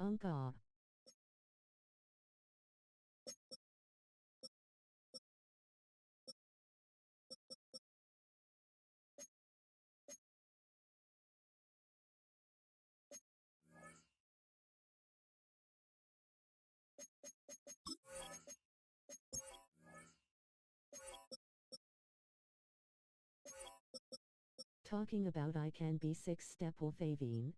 Unka. Talking about I can be 6-step Wolfavine.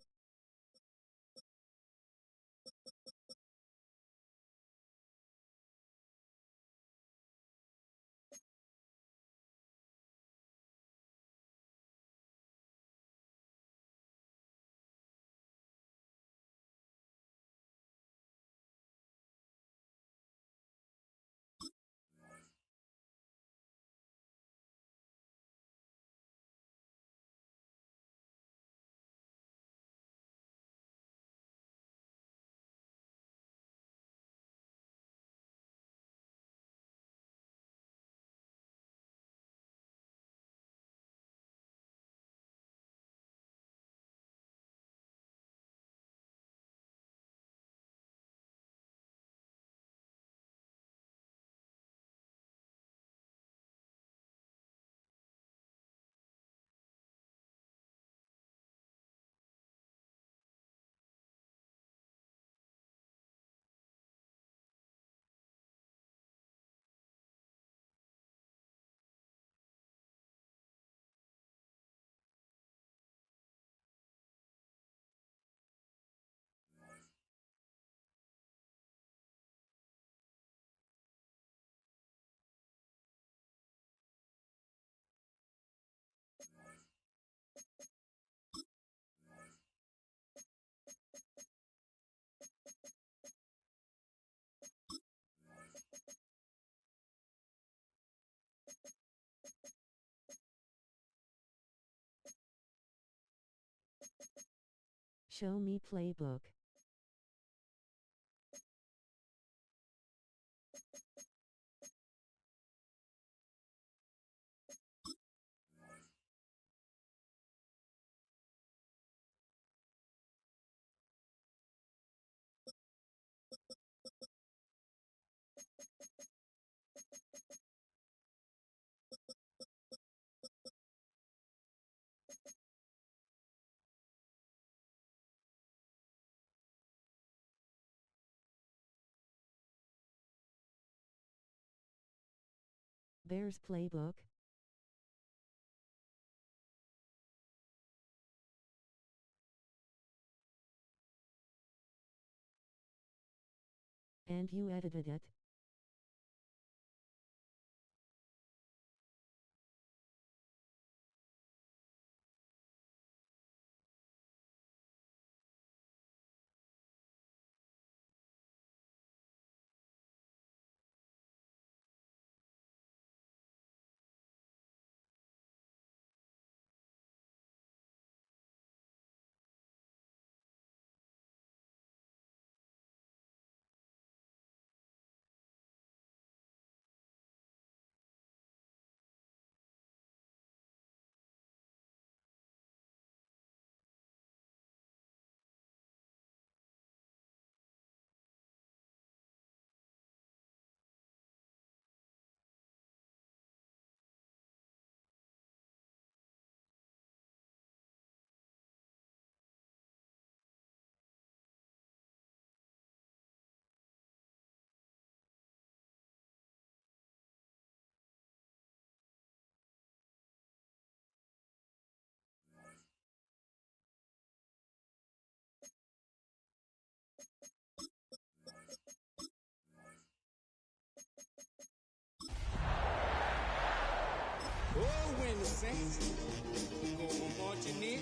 Show me playbook. Bears playbook. And you edited it. Oh, when the saints go marching in.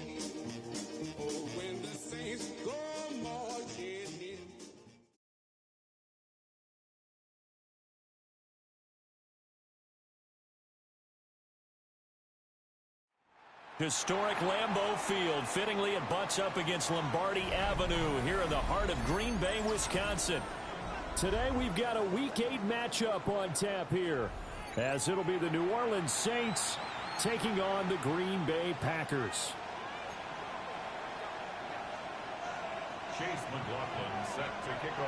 Oh, when the saints go marching in. Historic Lambeau Field. Fittingly, it butts up against Lombardi Avenue here in the heart of Green Bay, Wisconsin. Today, we've got a Week 8 matchup on tap here, as it'll be the New Orleans Saints taking on the Green Bay Packers.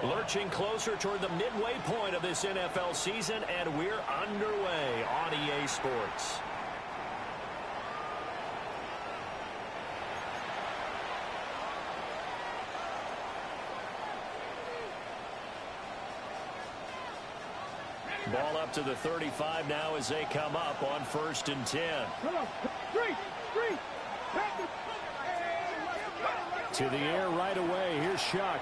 Lurching closer toward the midway point of this NFL season, and we're underway on EA Sports. Ball up to the 35 now as they come up on 1st and 10. To the air right away. Here's Shuck.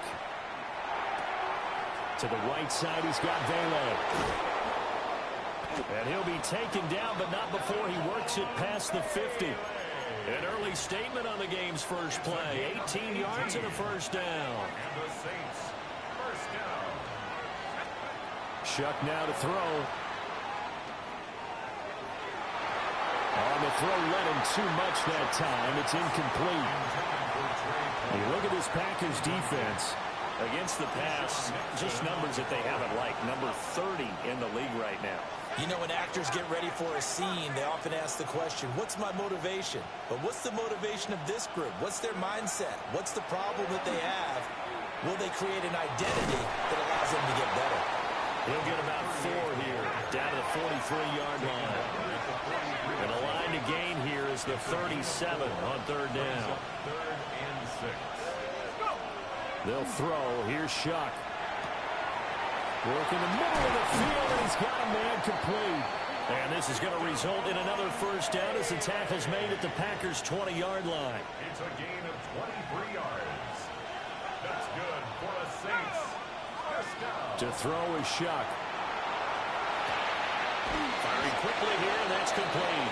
To the right side, he's got Vele. And he'll be taken down, but not before he works it past the 50. An early statement on the game's first play. 18 yards and a first down. Shuck now to throw. On the throw, led him too much that time. It's incomplete. You look at this Packers defense. Against the pass, just numbers that they haven't liked. Number 30 in the league right now. You know, when actors get ready for a scene, they often ask the question, what's my motivation? But what's the motivation of this group? What's their mindset? What's the problem that they have? Will they create an identity that allows them to get better? He'll get about 4 here, down to the 43-yard line. And the line to gain here is the 37 on 3rd down. They'll throw. Here's Shuck. Work in the middle of the field, and he's got a man complete. And this is going to result in another first down as the tackle's made at the Packers' 20-yard line. It's a gain of 23 yards. That's good for the Saints. To throw is Shuck. Firing quickly here, and that's complete.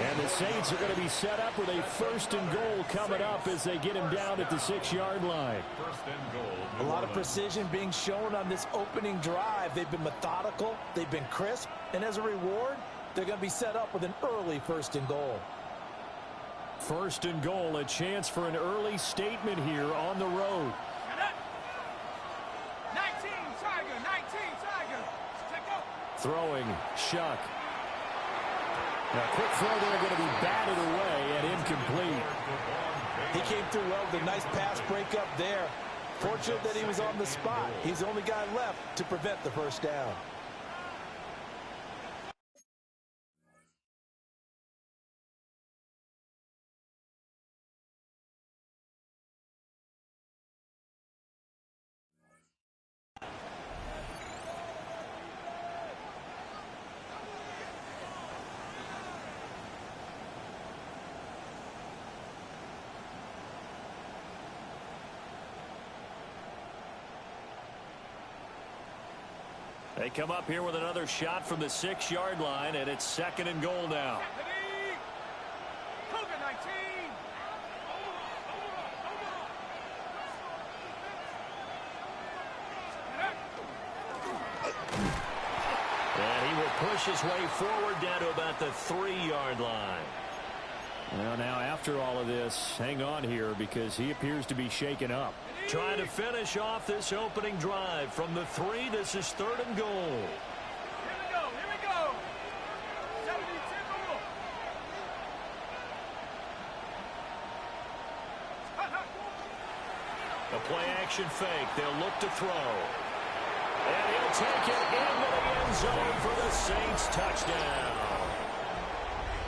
And the Saints are going to be set up with a 1st and goal coming up as they get him down at the 6-yard line. 1st and goal. A lot of precision being shown on this opening drive. They've been methodical. They've been crisp. And as a reward, they're going to be set up with an early 1st and goal. 1st and goal, a chance for an early statement here on the road. 19, Tiger. Throwing, Shuck. Now, quick throw there, going to be batted away and incomplete. He came through well with a nice pass breakup there. Fortunate that he was on the spot. He's the only guy left to prevent the first down. They come up here with another shot from the 6-yard line, and it's 2nd and goal now. And he will push his way forward down to about the 3-yard line. Well, now after all of this, hang on here because he appears to be shaken up. Trying to finish off this opening drive from the 3. This is 3rd and goal. Here we go. 72. A play-action fake. They'll look to throw. And he'll take it into the end zone for the Saints touchdown.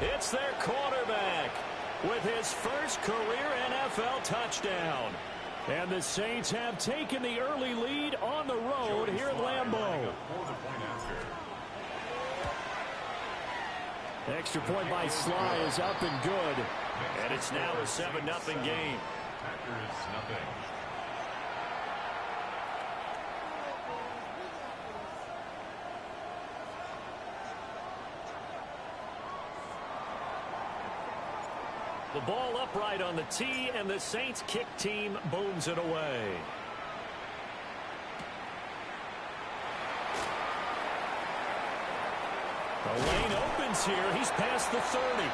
It's their quarterback with his first career NFL touchdown. And the Saints have taken the early lead on the road here at Lambeau. Extra point by Sly is up and good. And it's now a 7-0 game. Packers nothing. The ball upright on the tee, and the Saints kick team booms it away. The lane opens here. He's past the 30.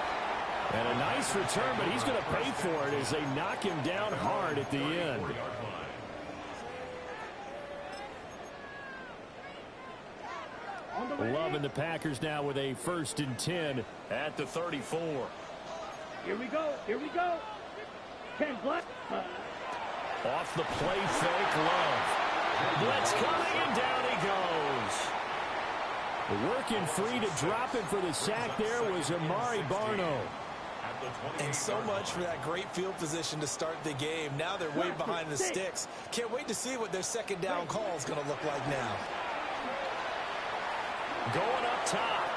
And a nice return, but he's going to pay for it as they knock him down hard at the end. Loving the Packers now with a 1st and 10 at the 34. Here we go. 10 black. Off the play fake, Love. Blitz coming, and down he goes. Working free to drop it for the sack there was Amari Barno. And so much for that great field position to start the game. Now they're way behind the sticks. Can't wait to see what their second down call is going to look like now. Going up top.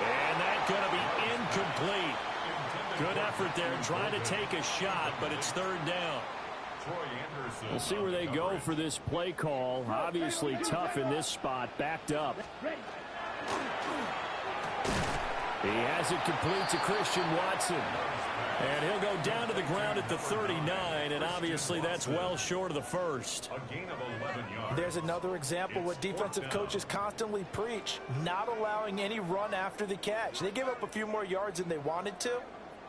And that's going to be incomplete. Good effort there trying to take a shot, but it's third down. We'll see where they go for this play call. Obviously tough in this spot, backed up. He has it complete to Christian Watson. And he'll go down to the ground at the 39, and obviously that's well short of the first. A gain of 11 yards. There's another example what defensive coaches constantly preach, not allowing any run after the catch. They gave up a few more yards than they wanted to,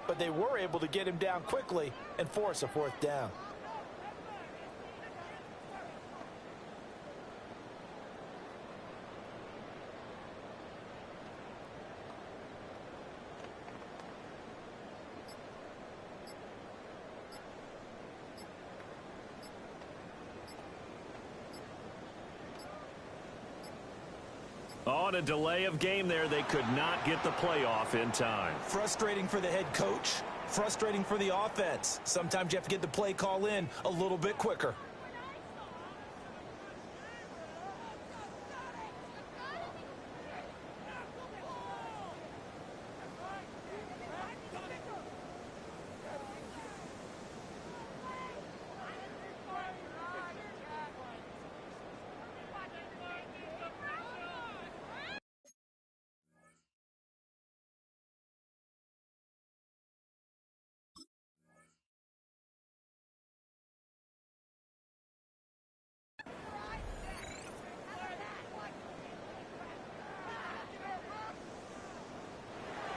but they were able to get him down quickly and force a fourth down. On a delay of game there, they could not get the playoff in time. Frustrating for the head coach, frustrating for the offense. Sometimes you have to get the play call in a little bit quicker.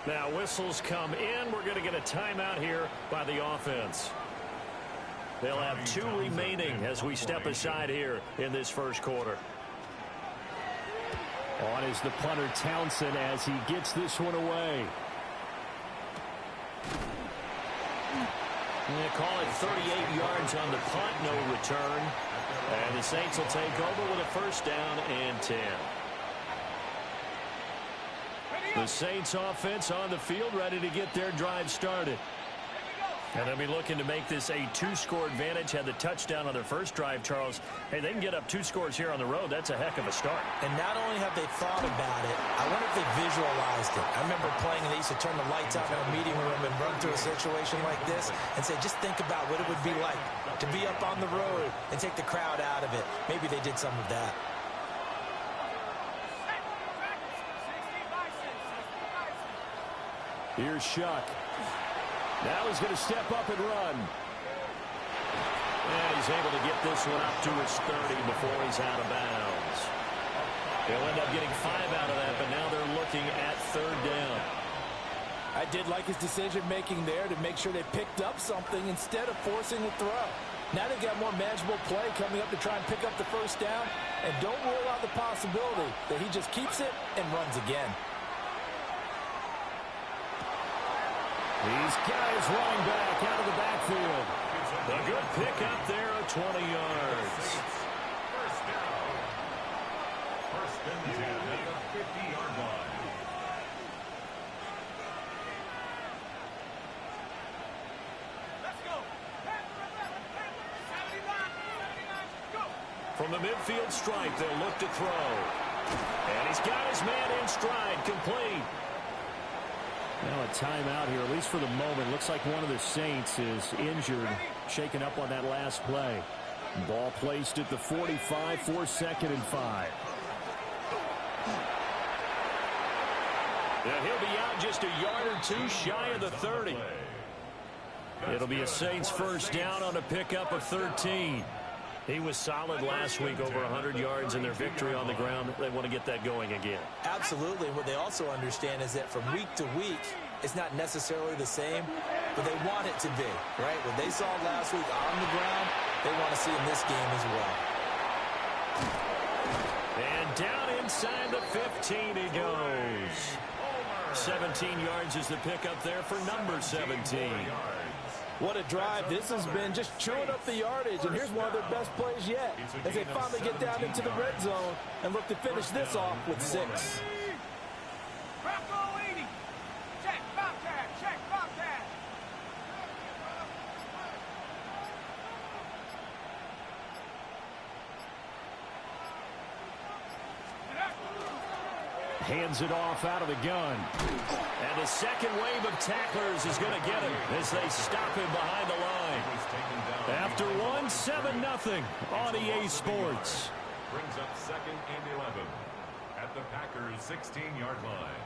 Now whistles come in. We're going to get a timeout here by the offense. They'll have 2 remaining as we step aside here in this first quarter. On is the punter Townsend as he gets this one away. They call it 38 yards on the punt, no return. And the Saints will take over with a first down and 10. The Saints offense on the field, ready to get their drive started. And they'll be looking to make this a 2-score advantage. Had the touchdown on their first drive, Charles. Hey, they can get up 2 scores here on the road. That's a heck of a start. And not only have they thought about it, I wonder if they visualized it. I remember playing, and they used to turn the lights out in a meeting room and run through a situation like this and say, just think about what it would be like to be up on the road and take the crowd out of it. Maybe they did some of that. Here's Shuck. Now he's going to step up and run. And he's able to get this one up to his 30 before he's out of bounds. They'll end up getting 5 out of that, but now they're looking at third down. I did like his decision-making there to make sure they picked up something instead of forcing the throw. Now they've got more manageable play coming up to try and pick up the first down, and don't rule out the possibility that he just keeps it and runs again. These guys running back out of the backfield. A good pickup there of 20 yards. First down. First and 10 at the 50-yard line. From the midfield stripe, they'll look to throw. And he's got his man in stride, complete. Now a timeout here, at least for the moment. Looks like one of the Saints is injured, shaken up on that last play. Ball placed at the 45 for 2nd and 5. Now he'll be out just a yard or 2 shy of the 30. It'll be a Saints first down on a pickup of 13. He was solid last week, over 100 yards in their victory on the ground. They want to get that going again. Absolutely. What they also understand is that from week to week, it's not necessarily the same, but they want it to be, right? What they saw last week on the ground, they want to see in this game as well. And down inside the 15 he goes. 17 yards is the pickup there for number 17. What a drive this has been, just chewing up the yardage, and here's one of their best plays yet as they finally get down into the red zone and look to finish this off with 6. Hands it off out of the gun. And the second wave of tacklers is going to get him as they stop him behind the line. After 7-0 on EA Sports. Brings up 2nd and 11 at the Packers' 16-yard line.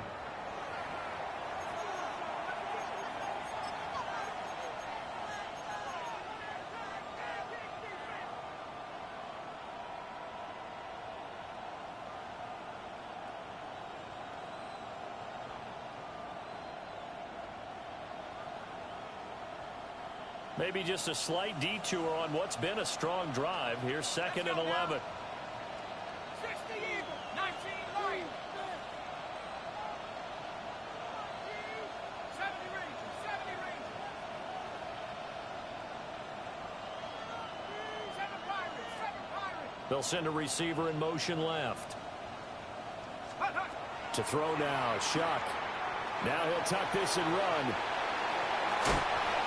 Maybe just a slight detour on what's been a strong drive. Here's 2nd and 11. 60 Eagle, 19 Lion. 70 Rangers, 70 Rangers. 7 Pirates, 7 Pirates. They'll send a receiver in motion left. To throw now, Shuck. Now he'll tuck this and run.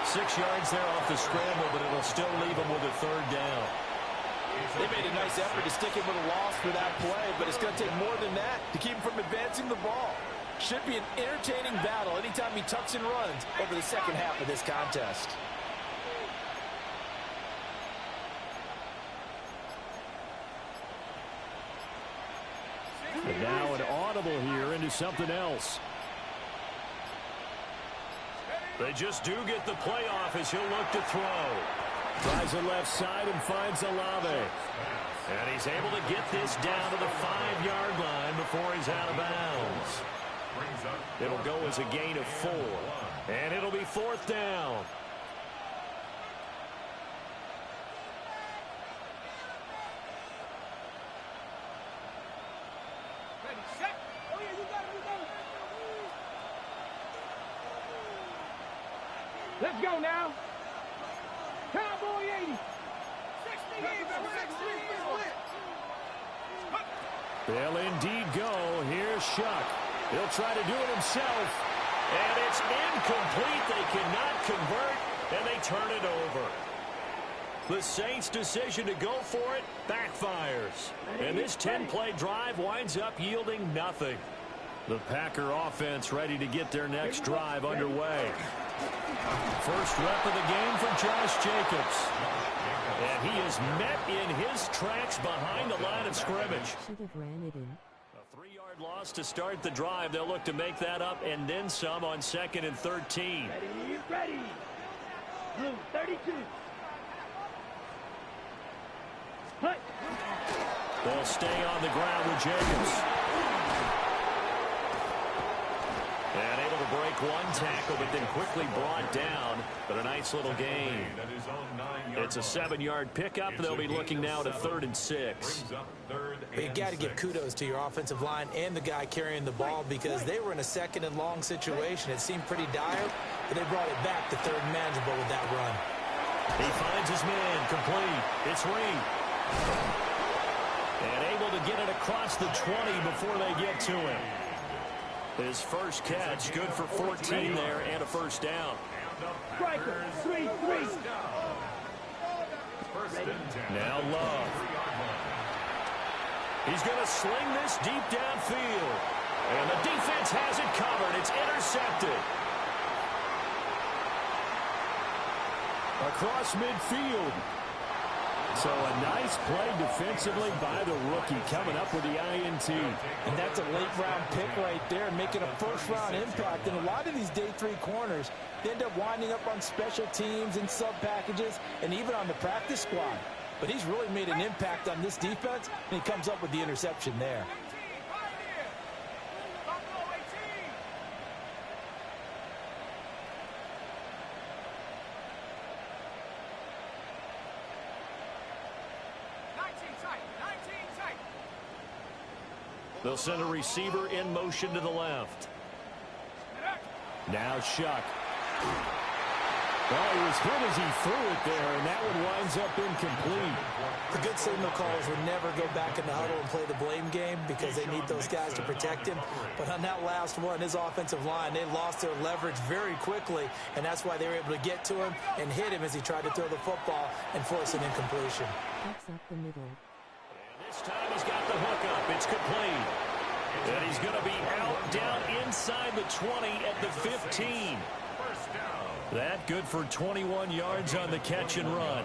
6 yards there off the scramble, but it'll still leave him with a 3rd down. They made a nice effort to stick him with a loss for that play, but it's going to take more than that to keep him from advancing the ball. Should be an entertaining battle anytime he tucks and runs over the second half of this contest. And now an audible here into something else. They just do get the playoff as he'll look to throw. Tries the left side and finds Olave. And he's able to get this down to the 5-yard line before he's out of bounds. It'll go as a gain of 4. And it'll be 4th down. Ready, set. Oh, yeah, you got it, you got it. Let's go now. Cowboy 80. 60 Eagle, 60 Eagle. They'll indeed go. Here's Shuck. He'll try to do it himself. And it's incomplete. They cannot convert, and they turn it over. The Saints' decision to go for it backfires. And this 10-play drive winds up yielding nothing. The Packer offense ready to get their next drive underway. First rep of the game for Josh Jacobs. And he is met in his tracks behind the line of scrimmage. Should have ran it in. A 3-yard loss to start the drive. They'll look to make that up and then some on 2nd and 13. Ready. Blue, 32. Hut. They'll stay on the ground with Jacobs. And able to break one tackle, but then quickly brought down. But a nice little gain. It's a 7-yard pickup. They'll be looking now to 3rd and 6. You got to give kudos to your offensive line and the guy carrying the ball because they were in a 2nd and long situation. It seemed pretty dire, but they brought it back to 3rd and manageable with that run. He finds his man, complete. It's Reed. And able to get it across the 20 before they get to him. His first catch, good for 14 there and a 1st down. Striker, 3-3. Now Love. He's going to sling this deep downfield. And the defense has it covered. It's intercepted. Across midfield. So a nice play defensively by the rookie coming up with the INT. And that's a late-round pick right there, making a first-round impact. And a lot of these day 3 corners, they end up winding up on special teams and sub-packages and even on the practice squad. But he's really made an impact on this defense, and he comes up with the interception there. They'll send a receiver in motion to the left. Now Shuck. Well, he was hit as he threw it there, and that one winds up incomplete. The good signal callers would never go back in the huddle and play the blame game because they need those guys to protect him. But on that last one, his offensive line, they lost their leverage very quickly, and that's why they were able to get to him and hit him as he tried to throw the football and force an incompletion. Cuts up the middle. And this time he's got the hook up. It's complete. And he's going to be out down inside the 20 at the 15. That good for 21 yards on the catch and run.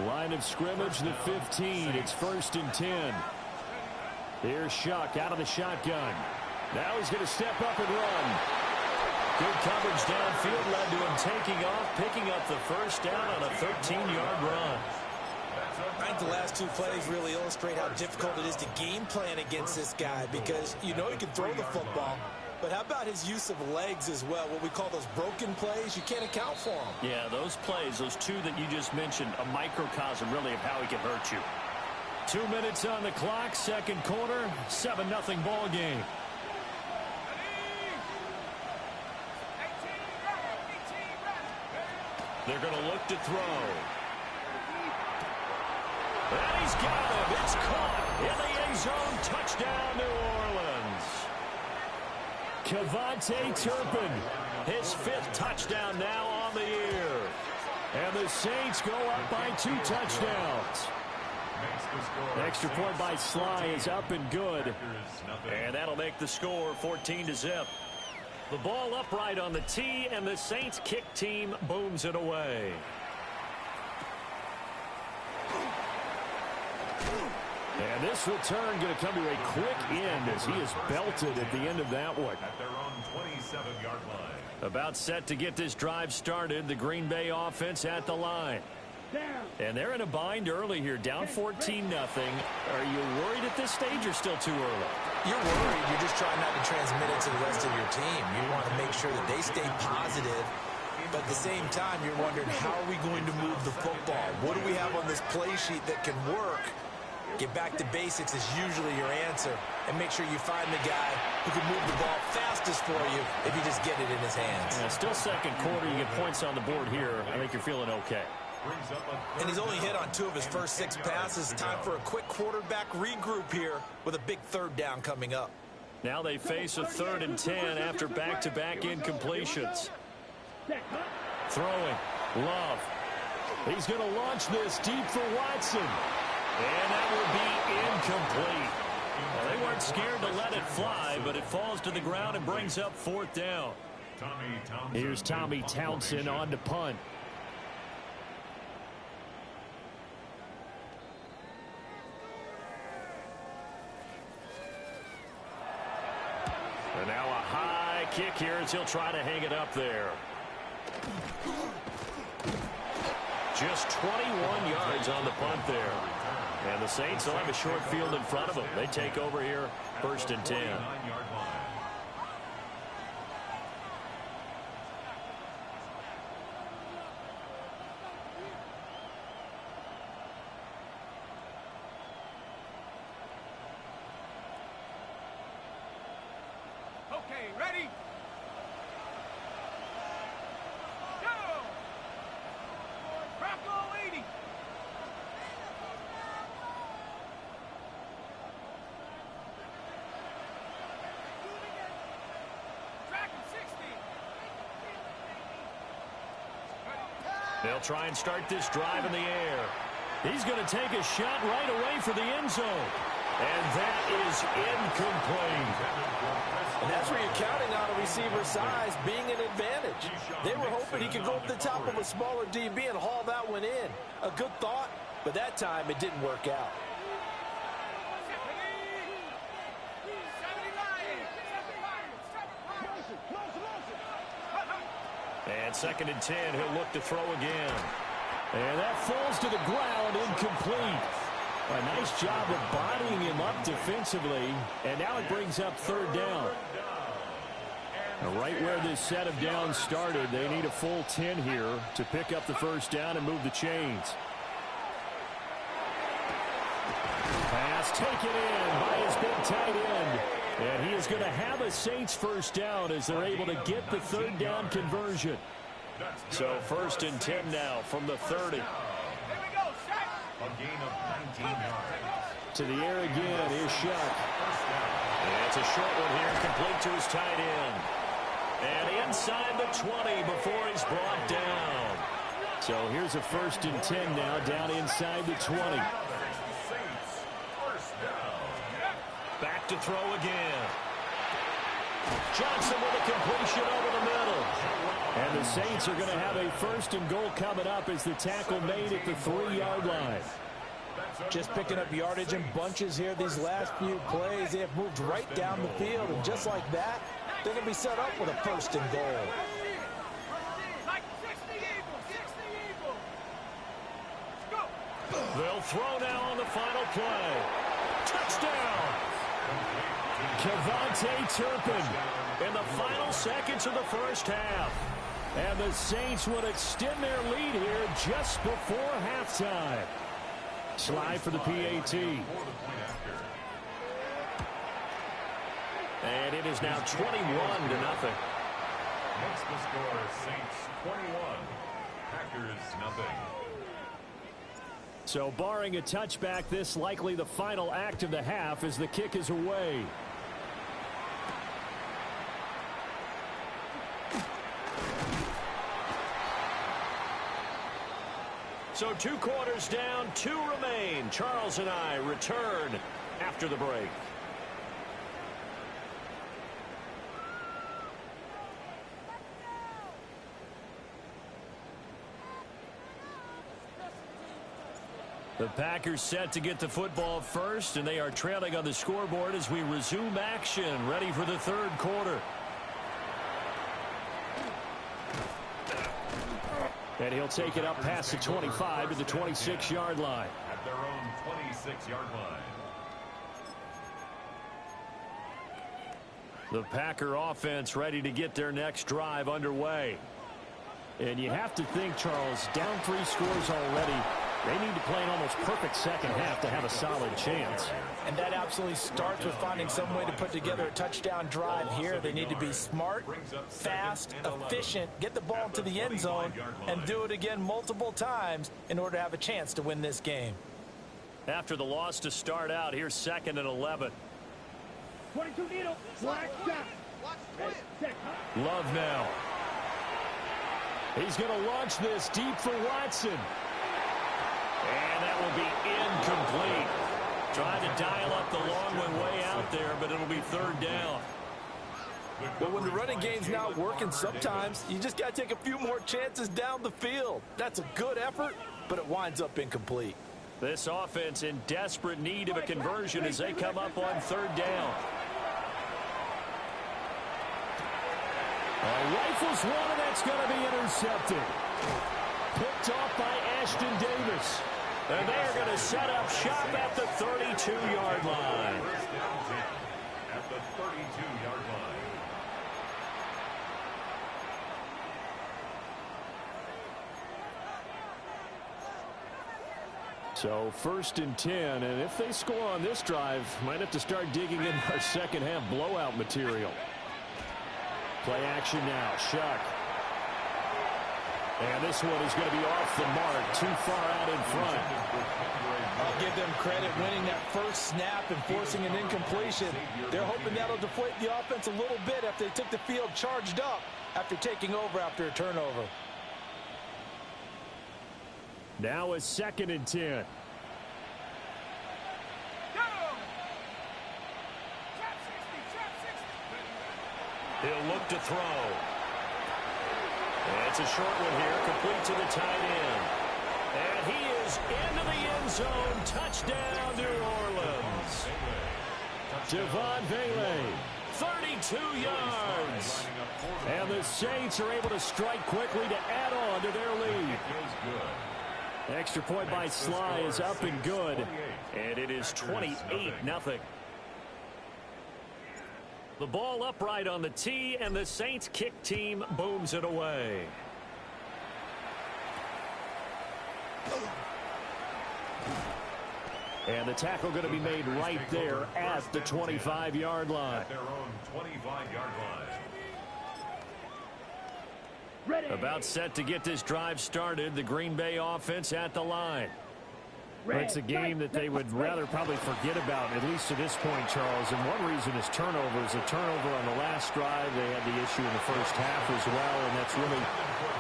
Line of scrimmage, the 15. It's 1st and 10. Here's Shuck out of the shotgun. Now he's going to step up and run. Good coverage downfield led to him taking off, picking up the first down on a 13-yard run. I think the last two plays really illustrate how difficult it is to game plan against this guy because you know he can throw the football. But how about his use of legs as well? What we call those broken plays, you can't account for them. Yeah, those plays, those two that you just mentioned, a microcosm really of how he can hurt you. 2 minutes on the clock, second quarter, 7-0 ball game. They're going to look to throw. And he's got him. It's caught in the end zone. Touchdown, New Orleans. Kevontae Turpin, his 5th touchdown now on the year. And the Saints go up by 2 touchdowns. Extra point by Sly is up and good. And that'll make the score 14-0. The ball upright on the tee, and the Saints kick team booms it away. And this return going to come to a quick end as he is belted at the end of that one. At their own 27-yard line. About set to get this drive started, the Green Bay offense at the line. And they're in a bind early here, down 14-0. Are you worried at this stage or still too early? You're worried. You're just trying not to transmit it to the rest of your team. You want to make sure that they stay positive. But at the same time, you're wondering, how are we going to move the football? What do we have on this play sheet that can work? Get back to basics is usually your answer. And make sure you find the guy who can move the ball fastest for you if you just get it in his hands. Yeah, still second quarter. You get points on the board here. I think you're feeling okay. And he's only hit on 2 of his first 6 passes. Time for a quick quarterback regroup here with a big 3rd down coming up. Now they face a 3rd and 10 after back-to-back incompletions. Throwing. Love. He's going to launch this deep for Watson. And that will be incomplete. Well, they weren't scared to let it fly, but it falls to the ground and brings up 4th down. Here's Tommy Townsend on to punt. And now a high kick here as he'll try to hang it up there. Just 21 yards on the punt there. And the Saints will have a short field in front of them. They take over here, 1st and 10. Okay, ready? Go! Bronco 80. Track 60. They'll try and start this drive in the air. He's going to take a shot right away for the end zone. And that is incomplete. And that's where you're counting on a receiver's size being an advantage. They were hoping he could go up the top of a smaller DB and haul that one in. A good thought, but that time it didn't work out. And 2nd and 10, he'll look to throw again. And that falls to the ground, incomplete. A nice job of bodying him up defensively. And now it brings up 3rd down. Now right where this set of downs started, they need a full 10 here to pick up the first down and move the chains. Pass taken in by his big tight end. And he is going to have a Saints first down as they're able to get the 3rd down conversion. So first and 10 now from the 30. A gain of 19 yards. To the air again is Shuck. And it's a short one here, complete to his tight end. And inside the 20 before he's brought down. So here's a first and 10 now, down inside the 20. Back to throw again. Johnson with a completion over the middle. And the Saints are going to have a first and goal coming up as the tackle made at the 3-yard line. Just picking up yardage in bunches here these last few plays. They have moved right down the field, and just like that, they're going to be set up with a first and goal. They'll throw now on the final play. Touchdown! Kevontae Turpin in the final seconds of the first half. And the Saints would extend their lead here just before halftime. Slide for the PAT. And it is now 21-0. Makes the score Saints 21, Packers nothing. So barring a touchback, this likely the final act of the half as the kick is away. So 2 quarters down, 2 remain. Charles and I return after the break. The Packers set to get the football first, and they are trailing on the scoreboard as we resume action, ready for the third quarter. And he'll take it up past the 25 to the 26-yard line. At their own 26-yard line. The Packer offense ready to get their next drive underway. And you have to think, Charles, down 3 scores already. They need to play an almost perfect second half to have a solid chance. And that absolutely starts with finding some way to put together a touchdown drive here. They need to be smart, fast, efficient, get the ball to the end zone, and do it again multiple times in order to have a chance to win this game. After the loss to start out, here's 2nd and 11. 22 needle, black shot. Love now. He's going to launch this deep for Watson. And that will be incomplete. Trying to dial up the long one way out there, but it'll be 3rd down. But when the running game's not working, sometimes you just got to take a few more chances down the field. That's a good effort, but it winds up incomplete. This offense in desperate need of a conversion as they come up on 3rd down. Rifles one, and that's going to be intercepted. Picked off by Ashton Davis. And they're going to set up shop at the 32-yard line. First down 10 at the 32-yard line. So 1st and 10, and if they score on this drive, might have to start digging in our second half blowout material. Play action now, Shuck. And this one is going to be off the mark, too far out in front. I'll give them credit winning that first snap and forcing an incompletion. They're hoping that'll deflate the offense a little bit after they took the field charged up after taking over after a turnover. Now a 2nd and 10. He'll look to throw. And it's a short one here, complete to the tight end. And he is into the end zone. Touchdown, New Orleans. Devon Bailey, 32 yards. And the Saints are able to strike quickly to add on to their lead. Extra point by Sly is up and good. And it is 28-0. The ball upright on the tee, and the Saints kick team booms it away. And the tackle going to be made right there at the 25-yard line. At their own 25-yard line. About set to get this drive started. The Green Bay offense at the line. It's a game that they would rather probably forget about, at least to this point, Charles. And one reason is turnovers. A turnover on the last drive. They had the issue in the first half as well, and that's really,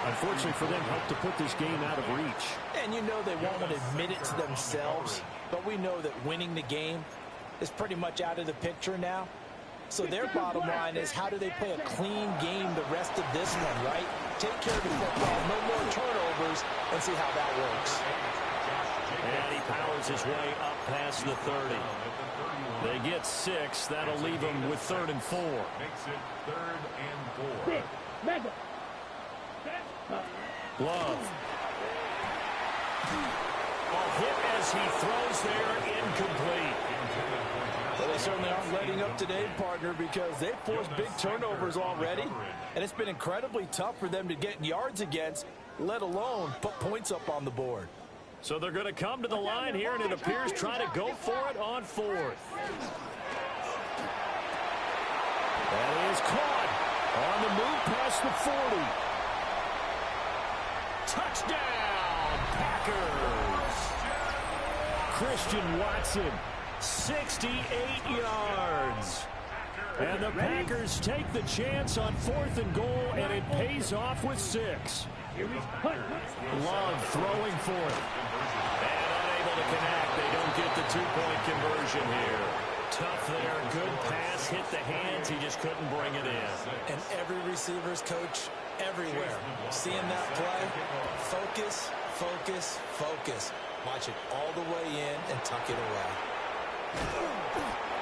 unfortunately for them, helped to put this game out of reach. And you know they won't admit it to themselves, but we know that winning the game is pretty much out of the picture now. So their bottom line is, how do they play a clean game the rest of this one, right? Take care of the football, no more turnovers, and see how that works. And he powers his way up past the 30. They get 6. That'll leave them with 3rd and 4. Makes it 3rd and 4. Love. Hit as he throws there, incomplete. Well, they certainly aren't letting up today, partner, because they've forced big turnovers already, and it's been incredibly tough for them to get yards against, let alone put points up on the board. So they're going to come to the line here, and it appears try to go for it on 4th. That is caught on the move past the 40. Touchdown, Packers. Christian Watson, 68 yards. And the Packers take the chance on 4th and goal, and it pays off with 6. Love throwing for it. And unable to connect. They don't get the 2-point conversion here. Tough there. Good pass. Hit the hands. He just couldn't bring it in. And every receiver's coach everywhere. Seeing that play, focus, focus, focus. Watch it all the way in and tuck it away.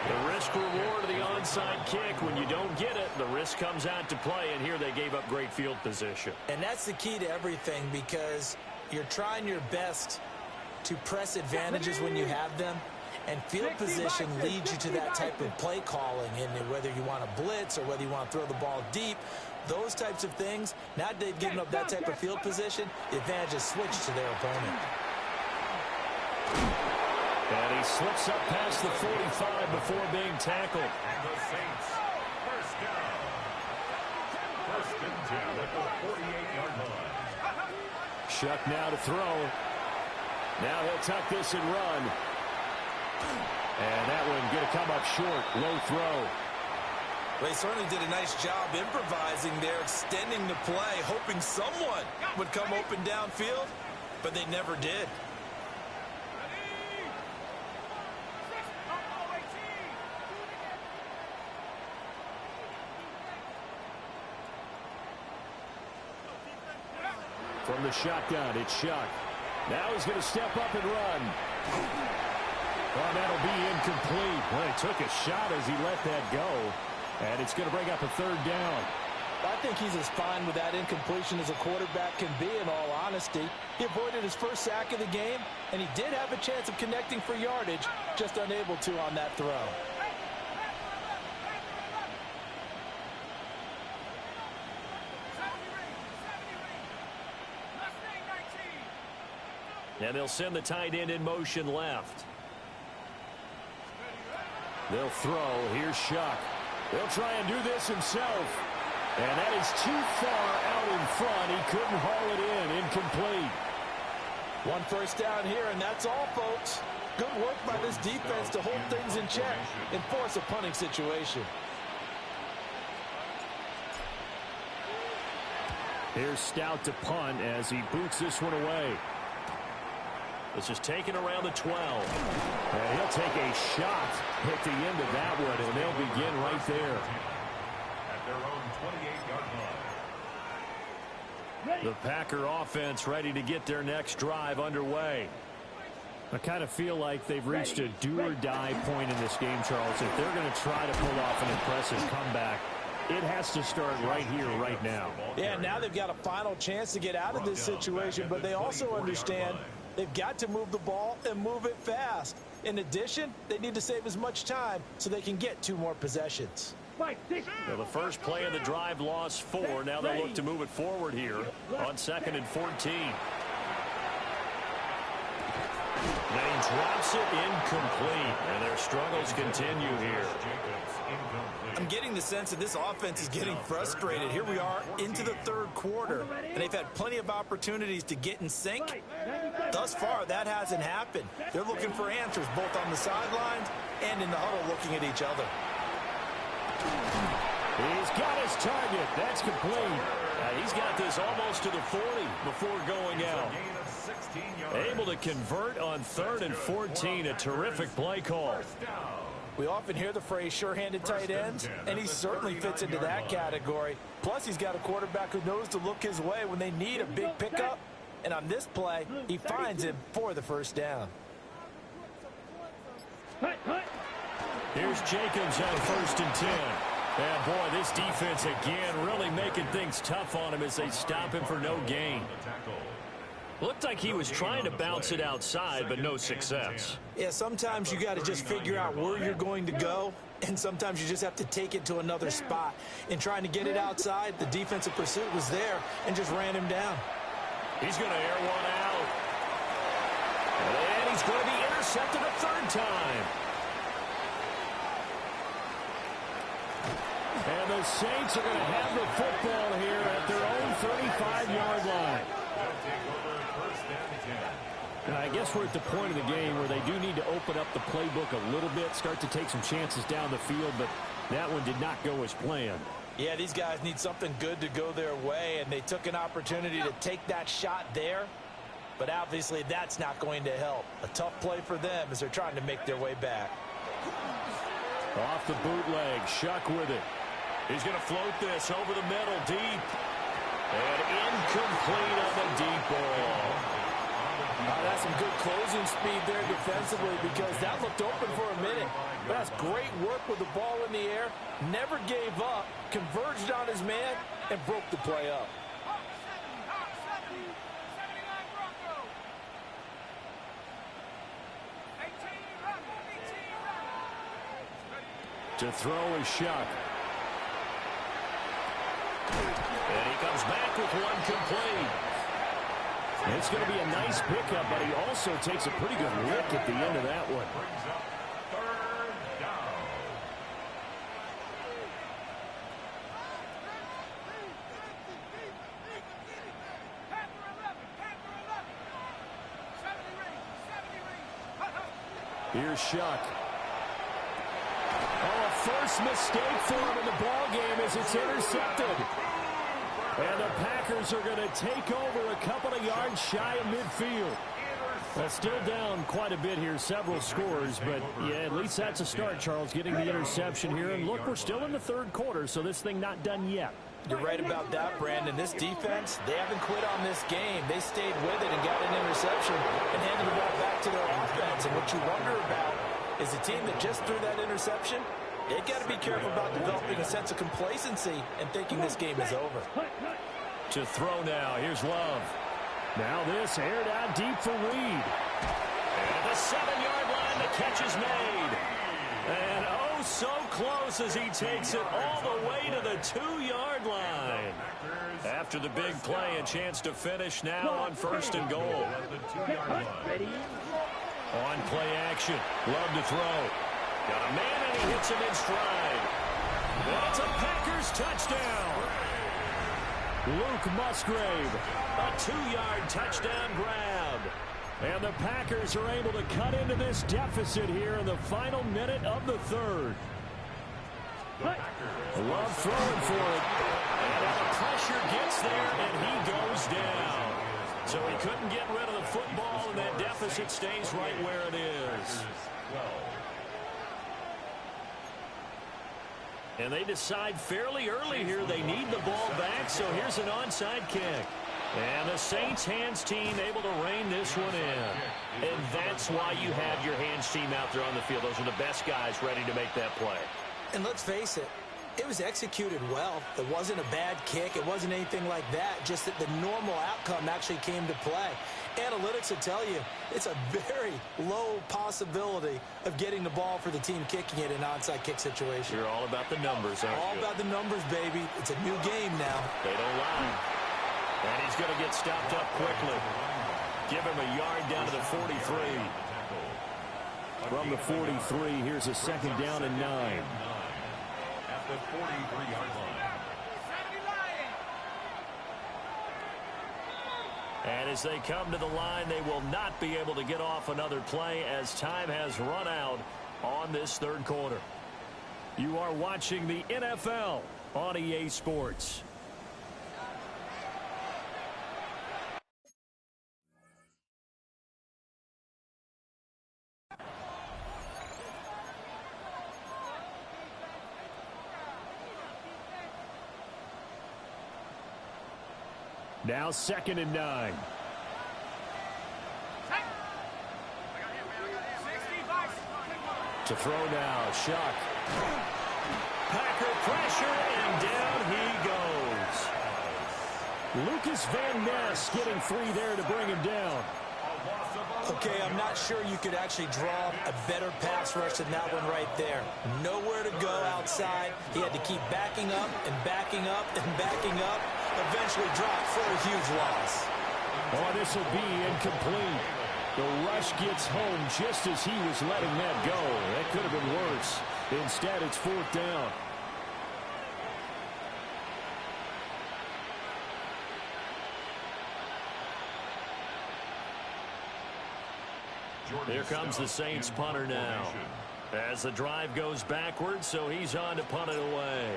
The risk reward of the onside kick. When you don't get it, the risk comes out to play, and here they gave up great field position. And that's the key to everything, because you're trying your best to press advantages when you have them, and field position leads you to that type of play calling. And whether you want to blitz or whether you want to throw the ball deep, those types of things, now that they've given up that type of field position, the advantage is switched to their opponent. And he slips up past the 45 before being tackled. And the Saints, first down. 1st and 10 at the 48-yard line. Shuck now to throw. Now he'll tuck this and run. And that one going to come up short. Low throw. They certainly did a nice job improvising there, extending the play, hoping someone would come open downfield, but they never did. From the shotgun, it's Shuck. Now he's going to step up and run. Well, that'll be incomplete. Well, he took a shot as he let that go. And it's going to bring up a 3rd down. I think he's as fine with that incompletion as a quarterback can be, in all honesty. He avoided his first sack of the game, and he did have a chance of connecting for yardage, just unable to on that throw. And they'll send the tight end in motion left. They'll throw. Here's Shuck. They'll try and do this himself. And that is too far out in front. He couldn't haul it in. Incomplete. 1 first down here, and that's all, folks. Good work by this defense to hold things in check and force a punting situation. Here's Stout to punt as he boots this one away. This is taken around the 12. And he'll take a shot at the end of that one, and they'll begin right there. At their own 28-yard line. The Packer offense ready to get their next drive underway. I kind of feel like they've reached a do-or-die point in this game, Charles. If they're going to try to pull off an impressive comeback, it has to start right here, right now. Yeah, now they've got a final chance to get out of this situation, but they also understand they've got to move the ball and move it fast. In addition, they need to save as much time so they can get 2 more possessions. Well, the first play of the drive lost 4. Now they'll look to move it forward here on 2nd and 14. Then he drops it incomplete, and their struggles continue here. I'm getting the sense that this offense is getting frustrated. Here we are into the third quarter, and they've had plenty of opportunities to get in sync. Thus far, that hasn't happened. They're looking for answers both on the sidelines and in the huddle looking at each other. He's got his target. That's complete. He's got this almost to the 40 before going out. Able to convert on 3rd and 14. A terrific play call. We often hear the phrase sure-handed tight ends, and he certainly fits into that category. Plus, he's got a quarterback who knows to look his way when they need a big pickup. And on this play, he finds him for the first down. Here's Jacobs on 1st and 10. And boy, this defense again really making things tough on him as they stop him for no gain. Looked like he was trying to bounce it outside, but no success. Yeah, sometimes you got to just figure out where you're going to go, and sometimes you just have to take it to another spot. In trying to get it outside, the defensive pursuit was there and just ran him down. He's going to air one out. And he's going to be intercepted a 3rd time. And the Saints are going to have the football here at their own 35-yard line. I guess we're at the point of the game where they do need to open up the playbook a little bit, start to take some chances down the field, but that one did not go as planned. Yeah, these guys need something good to go their way, and they took an opportunity to take that shot there, but obviously that's not going to help. A tough play for them as they're trying to make their way back. Off the bootleg, Shuck with it. He's going to float this over the middle, deep. And incomplete on the deep ball. That's some good closing speed there defensively because that looked open for a minute. That's great work with the ball in the air. Never gave up, converged on his man, and broke the play up. To throw is Shuck. And he comes back with one complete. It's going to be a nice pickup, but he also takes a pretty good lick at the end of that one. Here's Shuck. Oh, a first mistake for him in the ball game as it's intercepted. And the Packers are going to take over a couple of yards shy of midfield. Still down quite a bit here, several scores, but yeah, at least that's a start, Charles, getting the interception here. And look, we're still in the 3rd quarter, so this thing not done yet. You're right about that, Brandon. This defense, they haven't quit on this game. They stayed with it and got an interception and handed the ball back to their offense. And what you wonder about is the team that just threw that interception, they've got to be careful about developing a sense of complacency and thinking this game is over. To throw now, here's Love. Now this aired out deep for Reed. And the 7-yard line, the catch is made. And oh, so close as he takes it all the way to the 2-yard line. After the big play, a chance to finish now on 1st and goal. On play action, Love to throw. Got a man and he hits him in stride. And it's a Packers touchdown. Luke Musgrave, a 2-yard touchdown grab. And the Packers are able to cut into this deficit here in the final minute of the 3rd. Love throwing for it. And the pressure gets there, and he goes down. So he couldn't get rid of the football, and that deficit stays right where it is. And they decide fairly early here they need the ball back, so here's an onside kick. And the Saints hands team able to rein this one in. And that's why you have your hands team out there on the field. Those are the best guys ready to make that play. And let's face it, it was executed well. It wasn't a bad kick. It wasn't anything like that, just that the normal outcome actually came to play. Analytics will tell you it's a very low possibility of getting the ball for the team kicking it in an onside kick situation. You're all about the numbers, aren't you? All about the numbers, baby. It's a new game now. They don't lie. And he's going to get stopped up quickly. Give him a yard down to the 43. From the 43, here's a second down and 9. At the 43-yard line. And as they come to the line, they will not be able to get off another play as time has run out on this third quarter. You are watching the NFL on EA Sports. Now 2nd and 9. To throw now, Shuck. Packer pressure, and down he goes. Lucas Van Ness getting 3 there to bring him down. Okay, I'm not sure you could actually draw a better pass rush than that one right there. Nowhere to go outside. He had to keep backing up and backing up and backing up. Eventually dropped for a huge loss. Oh, this will be incomplete. The rush gets home just as he was letting that go. That could have been worse. Instead, it's 4th down. Here comes the Saints punter now. As the drive goes backwards, so he's on to punt it away.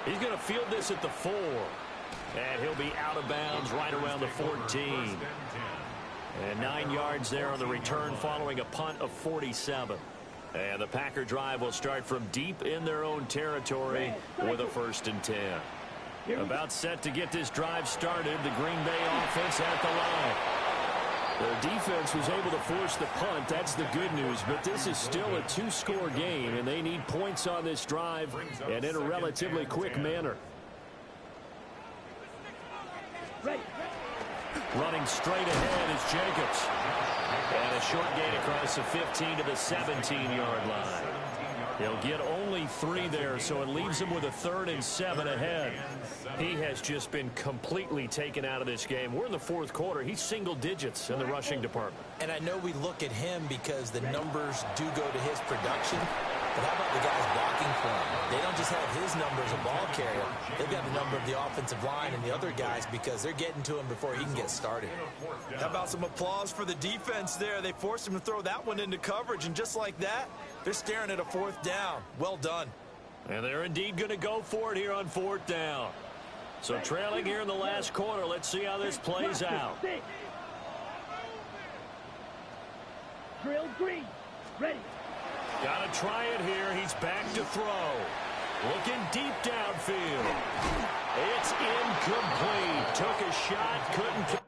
He's going to field this at the 4. And he'll be out of bounds right around the 14. And 9 yards there on the return following a punt of 47. And the Packer drive will start from deep in their own territory with a 1st and 10. About set to get this drive started, the Green Bay offense at the line. Their defense was able to force the punt. That's the good news. But this is still a 2-score game, and they need points on this drive and in a relatively quick manner. Running straight ahead is Jacobs. And a short gain across the 15 to the 17-yard line. He'll get only 3 there, so it leaves him with a 3rd and 7 ahead. He has just been completely taken out of this game. We're in the 4th quarter. He's single digits in the rushing department. And I know we look at him because the numbers do go to his production. But how about the guys blocking for him? They don't just have his number as a ball carrier. They've got the number of the offensive line and the other guys because they're getting to him before he can get started. How about some applause for the defense there? They forced him to throw that one into coverage, and just like that, they're staring at a 4th down. Well done. And they're indeed going to go for it here on 4th down. So trailing here in the last quarter, let's see how this plays out. Drill green. Ready. Got to try it here. He's back to throw. Looking deep downfield. It's incomplete. Took a shot, couldn't